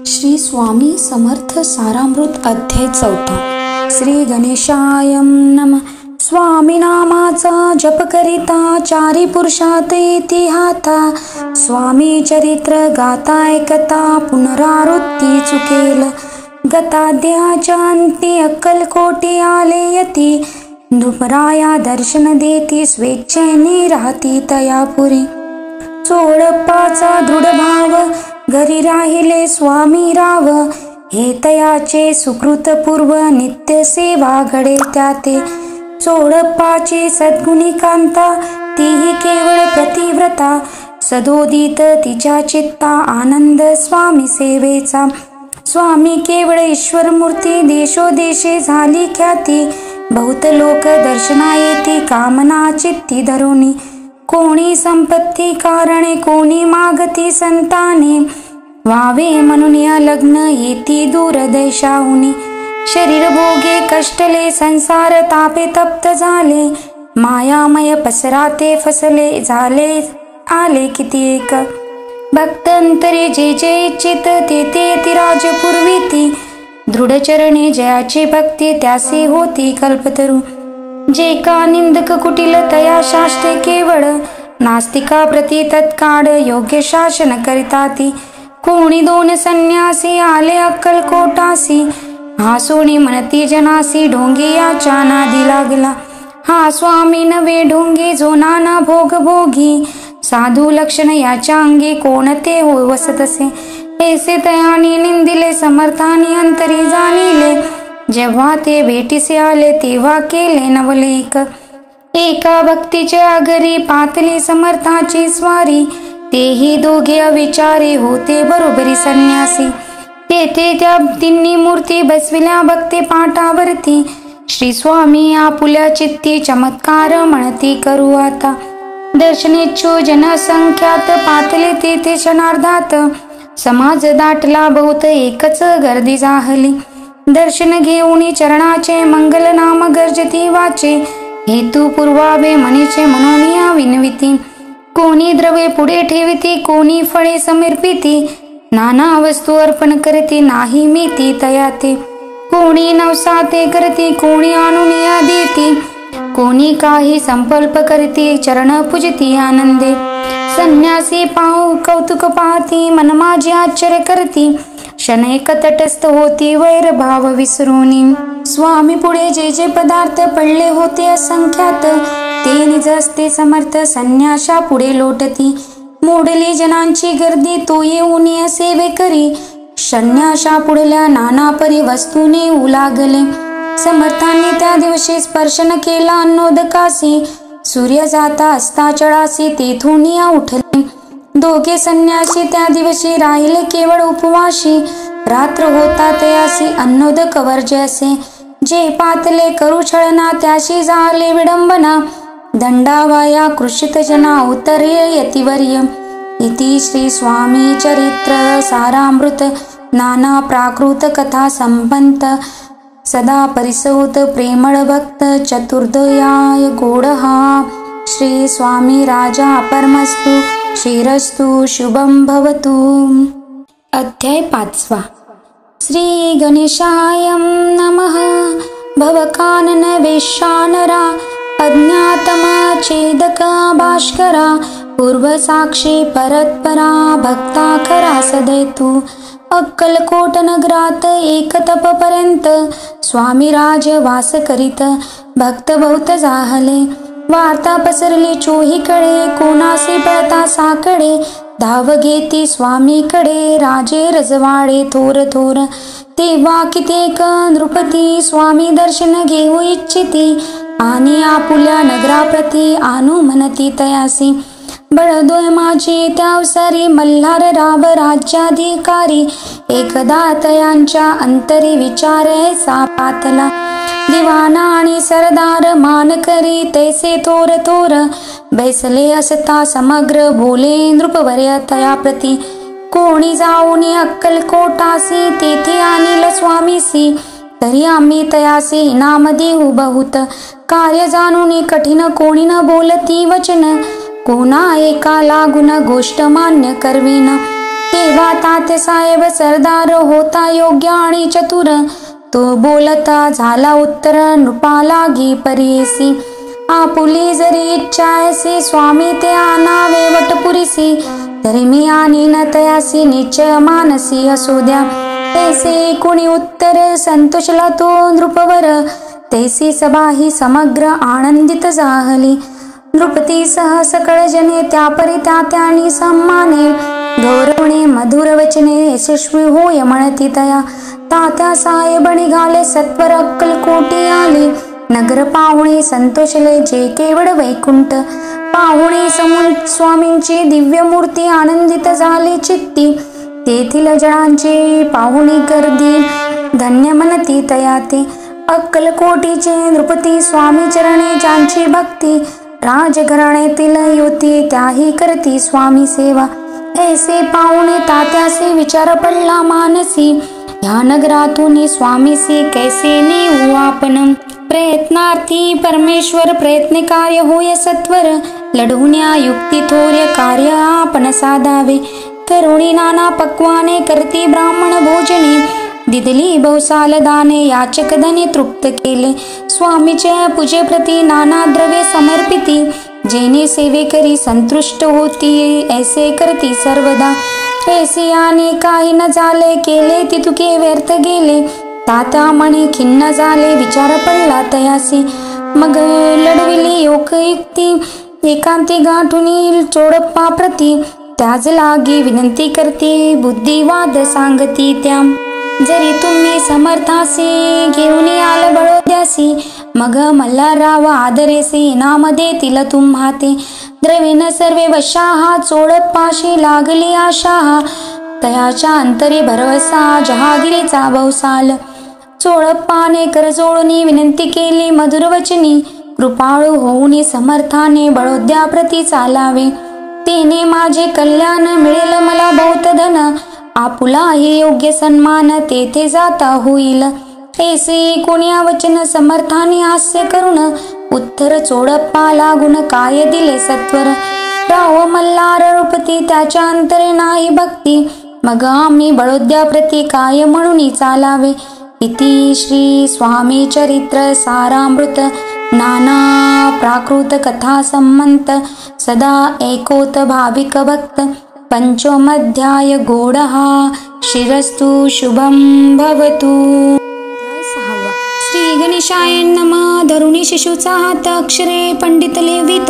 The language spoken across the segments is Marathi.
श्री स्वामी समर्थ सारामृत अध्याय 4. श्री गणेशाय नमः. स्वामी नामाचा जप करिता चारी पुरुषात येती हाता. स्वामी चरित्र गाता ऐकता पुनरावृत्ती चुकेल. गताध्याच्या अंती अक्कलकोटी आले यती. नृपराया दर्शन देती स्वेच्छेने राहती तयापुरी. चोळप्पाचा दृढ भाव घरी राहिले स्वामी राव. हे तयाचे सुकृत पूर्व नित्य सेवा घडे त्याते. चोळप्पाची सद्गुणी कांता तीही केवळ प्रतिव्रता. सदोदित तिच्या चित्ता आनंद स्वामी सेवेचा. स्वामी केवळ ईश्वर मूर्ती देशोदेशे झाली ख्याती. बहुत लोक दर्शना येती कामना चित्ती धरुनी. कोणी संपत्ती कारणे कोणी मागती संताने. व्हावे म्हणून या लग्न येती दूर देशाहुनी. शरीर भोगे कष्टले संसार तापे तप्त झाले. मायामय पसराते फसले झाले आले किती एक. भक्तंतरे जे जे इच्छित ते ते राजपूर्वीती. दृढ चरणे जयाची भक्ती त्यासी होती कल्पतरू. जे का निंदक कुटिल तया शास्त्रे केवळ. नास्तिका प्रति तत्काळ योग्य शासन करिता ती. कोणी दोन संन्यासी आले अक्कलकोटासी. हा सोनी म्हणती जनासी ढोंगी याच्या नादी लागला. हा स्वामी नवे ढोंगी जो नाना भोग भोगी. साधू लक्षण याच्या अंगी कोणते हो वसतसे. ऐसे तयानी निंदिले समर्थानी अंतरी जाणिले. जेव्हा ते भेटीसे आले तेव्हा केले नवलेख. एका भक्तीच्या घरी पातली समर्थाची स्वारी. तेही दोघे अविचारी होते बरोबरी संन्यासी. तेथे त्या तिन्ही मूर्ती बसविल्या भक्ती पाठावरती. श्री स्वामी आपुल्या चित्ती चमत्कार म्हणती करू आता. दर्शनेच्छू जनसंख्यात पातले तेथे क्षणार्धात. समाज दाटला बहुत एकच गर्दी जाहली. दर्शन घेऊनी चरणाचे मंगल नाम गर्जती वाचे. हेतू पुरवावे मनीचे म्हणून या विनविती. कोणी द्रव्ये पुढे ठेविती कोणी फळे समर्पिती. नाना वस्तू अर्पण करती नाही मीती तयाते. कोणी नवसाते करती कोणी आणून या देती. कोणी काही संकल्प करती चरण पूजती आनंदे. संन्यासी पाहू कौतुक पाहती मन माझे आश्चर्य करती. क्षणैक तटस्थ होती वैरभाव विसरूनी. स्वामी पुढे जे जे पदार्थ पडले होते असंख्यात. ते निज असते समर्थ संन्यासा पुढे लोटती. मोडली जनांची गर्दी तो येऊन सेवे करी. संन्यासा पुढल्या नाना परी वस्तूने उलागले. समर्थांनी त्या दिवशी स्पर्शन केला अन्नोदकासी. सूर्य जाता असता चढासी तेथून या उठले. दोघे संन्यासी त्या दिवशी राहिले केवळ उपवाशी. रात्र होता तयासी अन्नोदक वर्ज्यासे. जे पातले करू छळना त्याशी झाले विडंबना. दंडावाया कृषित जना उतर्य यतिवर्य. इति श्री स्वामी चरित्र सारामृत नाना प्राकृत कथा संपंत. सदा परिसौत प्रेमळ भक्त चतुर्दयाय गोडहा. श्री स्वामी राजा परमस्तु श्रीरस्तु शुभम भवतु. अध्याय 5. श्री गणेशाय नमः. भवकानन वेशानरा अज्ञातमा छेदका भास्करा. पूर्व साक्षी परत्परा भक्ता खरा सदैतू. अक्कलकोट नगरात एक तपपर्यंत स्वामी राज वास करीत. भक्त बहुत जाहले. वार्ता पसरली चोहीकडे कोणासी पळता साकडे. धाव घेती स्वामीकडे राजे रजवाडे थोर थोर. तेव्हा कित्येक नृपती स्वामी दर्शन घेऊ इच्छिती. आणि आपुल्या नगराप्रती आणू म्हणती तयासी. बळदोय माझे त्यावसारी मल्हार राव राज्याधिकारी. एकदा तयांच्या अंतरी विचार ऐसा पातला. दिवाना आणि सरदार मान करी तैसे थोर थोर. बैसले असता समग्र बोले नृपवर्य तयाप्रती. कोणी जाऊन अक्कलकोटासी तेथे आणील स्वामीसी. तरी आम्ही तयासी इनाम देऊ बहुत. कार्य जाणून कठीण कोणी न बोलती वचन. कोणा एका लागून गोष्ट मान्य करवीन. तेव्हा तात्या साहेब सरदार होता योग्य आणि चतुर, तो बोलता झाला उत्तर नृपा लागी परीसी. आपुली जरी इच्छा ऐसी स्वामी ते आणावे वटपुरीसी, तरी मी आणि न तयासी निश्चय मानसी असू द्या. तैसे कोणी उत्तर संतोषला तो नृपवर, तैसी सभा ही समग्र आनंदित झाली. नृपती सह सकळ जने त्या परी त्याने सम्माने, गौरवणे मधुर वचने यशस्वी होय म्हणती तया. तात्या साहेब निघाले सत्वर अक्कलकोटी आले, नगर पाहुणे संतोषले जे केवळ वैकुंठ. पाहुणे स्वामींची दिव्य मूर्ती आनंदित झाली चित्ती, तेथील जणांची पाहुणी गर्दी धन्य म्हणती तया ते. अक्कलकोटीचे नृपती स्वामी चरणे ज्यांची भक्ती, राजघराण्यातील युवती त्याही करती स्वामी सेवा. ऐसे पाहुणे तात्यासे विचार पडला मानसी, ह्या नगरातून स्वामीसी कैसे नेऊ आपण. प्रयत्नार्थी परमेश्वर प्रयत्न कार्य होय सत्वर, लढवण्या युक्ती थोर्य कार्य आपण साधावे. करुणी नाना पक्वाने करती ब्राह्मण भोजने, दिदली बहुसाल दाने याचक धने तृप्त केले. स्वामीच्या पूजे प्रती नाना द्रव्ये समर्पिती, जेने सेवे करी संतुष्ट होती ऐसे करती सर्वदा. ऐसे याने काही न झाले केले तितुके व्यर्थ गेले, तात्या म्हणे खिन्न झाले विचार पडला तयासी. मग लढविली योगयुक्ती एकांती गाठुनी चोडप्पा प्रती, त्याज लागी विनंती करते बुद्धिवाद सांगती त्या. जरी तुम्ही समर्थासी घेऊन याल बळोद्यासी, मग मल्हारराव आदरेसे इनाम देतील तुम्हाते. द्रविण सर्वे वशाहा चोडप्पाशी लागली आशा, तयाच्या अंतरी भरवसा जहागिरीचा बहुसाल. चोडप्पाने करजोडून विनंती केली मधुर वचनी, कृपाळू होऊन समर्थाने बळोद्या प्रती चालावे. तेने माझे कल्याण मिळेल मला बहुत धन, आपुला हे योग्य सन्मान तेथे जाता होईल. ऐसे कोण्या वचन समर्थाने हास्य करून, उत्तर चोडप्पा लागून काय दिले सत्वर. राव मल्हार नृपती त्याच्या अंतरे नाही भक्ती, मग आम्ही बळोद्या प्रती काय म्हणून चालावे. इति श्री स्वामी चरित्र सारामृत नाना प्राकृत कथा संमंत, सदा ऐकोत भाविक भक्त. पंचमोऽध्याय गोडहा शिरस्तु शुभं भवतु. श्री गणेशाय नमः. धरुणी शिशुचा हात अक्षरे पंडित लेवित,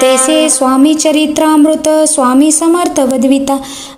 तैसे स्वामी चरित्रामृत स्वामी समर्थ वदविता.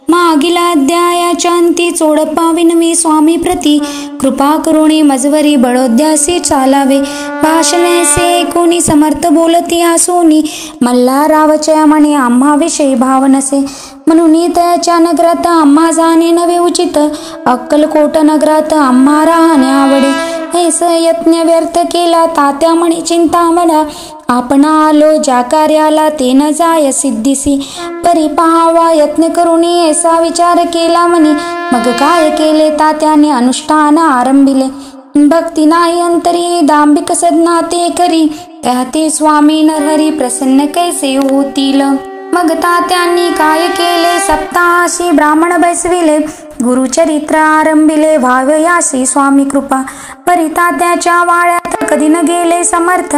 मागील अध्यायाच्या अंती चोडप्पा विनवी स्वामी प्रती, कृपा करुणी मजवरी बळोद्यासी चालावे. भाषणेसे कोणी समर्थ बोलती आसोनी, मल्हाररावच्या मने आम्हा विषयी भाव नसे. म्हणून त्याच्या नगरात आम्हा जाणे नवे उचित, अक्कलकोट नगरात आम्हा राहणे आवडे. ऐस यत्न व्यर्थ केला तात्या म्हणे चिंतामणा, आपण आलो ज्या कार्याला ते न जाय सिद्धीसी. परी पाहावा यत्न करून ऐसा विचार केला म्हणे, मग काय केले तात्याने अनुष्ठान आरंभिले. भक्ती नाही अंतरी दांभिक सदना ते करी, त्याते स्वामी नरहरी प्रसन्न कैसे होतील. मग तात्यांनी काय केले सप्ताहासी ब्राह्मण बैसविले, गुरुचरित्र आरंभिले व्हावयासी स्वामी कृपा. परी तात्याच्या वाड्यात कधी न गेले समर्थ,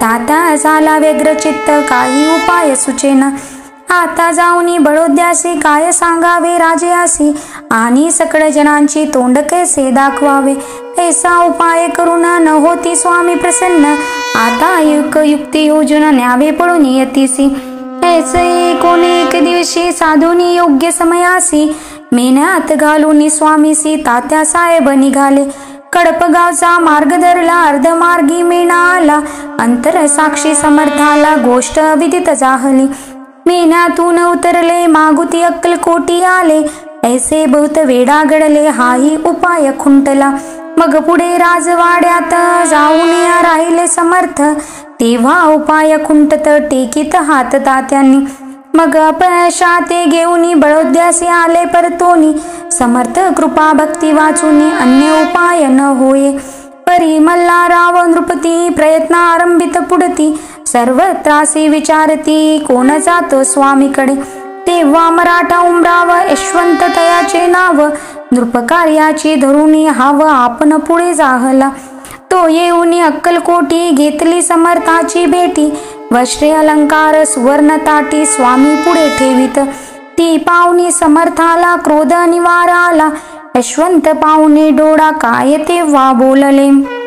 तात्या झाला व्यग्र चित्त काही उपाय सुचेना. आता जाऊनी बळोद्यासी काय सांगावे राजयासी, आणि सकळ जनांची तोंड कैसे दाखवावे. ऐसा उपाय करून न होती स्वामी प्रसन्न, आता युक्ती योजून न्यावे पळून येतीसी. ऐसे कोणी एक दिवशी साधूनी योग्य समयासी, मेन्यात घालून स्वामीसी तात्या साहेब निघाले. कडपगावचा मार्ग धरला अर्धमार्गी मेणा आला, अंतर साक्षी समर्थाला गोष्ट विदित जाहली. मेन्यातून उतरले मागुती अक्कलकोटी आले, ऐसे बहुत वेडा घडले हाही उपाय खुंटला. मग पुढे राजवाड्यात जाऊन राहिले समर्थ, तेव्हा उपाय खुंटत टेकीत हात तात्यांनी. मग अपयशा ते घेऊन बळोद्यासी आले परतोनी, समर्थ कृपा भक्ती वाचून अन्य उपाय न होय. परी मल्हारराव नृपती प्रयत्न आरंभित पुढती, सर्व त्रासी विचारती कोण जातो स्वामीकडे. तेव्हा मराठा उमराव यशवंत तयाचे नाव, नृपकार्याची धरुणी हाव आपण पुढे जाहला. तो येऊनी अक्कलकोटी घेतली समर्थाची भेटी, वस्त्रे अलंकार सुवर्ण ताटी स्वामी पुढे ठेवीत. ती पाहुणी समर्थाला क्रोध निवारा आला, यशवंत पाहुणे डोळा काय तेव्हा बोलले.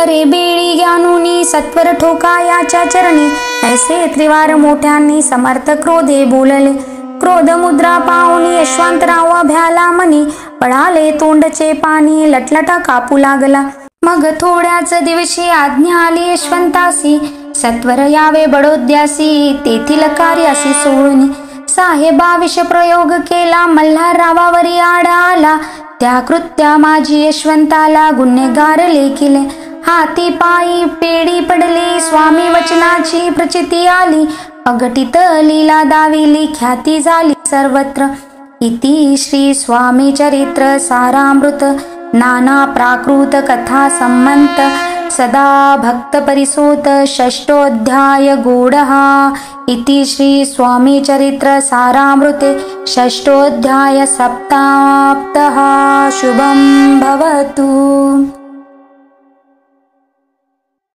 अरे बेळी ज्ञानुनी सत्वर ठोका याच्या चरणी, ऐसे त्रिवार मोठ्यांनी समर्थ क्रोधे बोलले. क्रोध मुद्रा पाहुणी यशवंतराव भ्याला मनी, पळाले तोंडचे पाणी लटलटा कापू लागला. मग थोड्याच दिवशी आज्ञा आली यशवंतासी, सत्वर यावे बडोद्यासी तेथील कार्यासी सोडून. साहेबा विष प्रयोग केला मल्हाररावावरी आडा आला, त्या कृत्या माझी यशवंताला गुन्हेगार लेखिले. हाती पायी पेढी पडली स्वामी वचनाची प्रचिती आली, अघटित लीला दाविली ख्याती झाली सर्वत्र. इति श्री स्वामी चरित्र सारामृत नाना प्राकृत कथा संमंत सदा भक्त परिसोत षष्ठोऽध्याय गूढः. इति श्री स्वामी चरित्र सारामृते षष्ठोऽध्याय समाप्तः. शुभं भवतु.